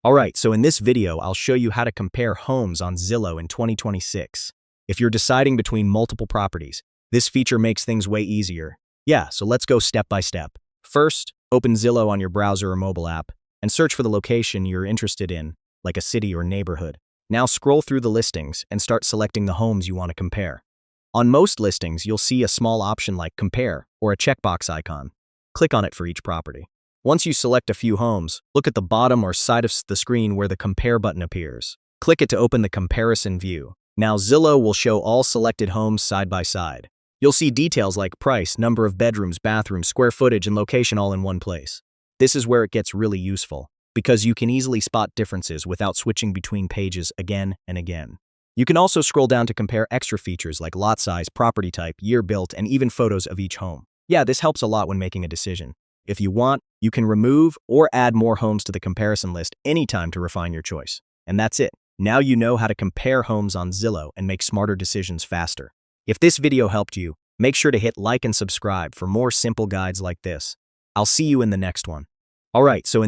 Alright, so in this video, I'll show you how to compare homes on Zillow in 2026. If you're deciding between multiple properties, this feature makes things way easier. Yeah, so let's go step by step. First, open Zillow on your browser or mobile app and search for the location you're interested in, like a city or neighborhood. Now scroll through the listings and start selecting the homes you want to compare. On most listings, you'll see a small option like Compare or a checkbox icon. Click on it for each property. Once you select a few homes, look at the bottom or side of the screen where the Compare button appears. Click it to open the comparison view. Now Zillow will show all selected homes side by side. You'll see details like price, number of bedrooms, bathrooms, square footage, and location all in one place. This is where it gets really useful, because you can easily spot differences without switching between pages again and again. You can also scroll down to compare extra features like lot size, property type, year built, and even photos of each home. Yeah, this helps a lot when making a decision. If you want, you can remove or add more homes to the comparison list anytime to refine your choice. And that's it. Now you know how to compare homes on Zillow and make smarter decisions faster. If this video helped you, make sure to hit like and subscribe for more simple guides like this. I'll see you in the next one. Alright, so in this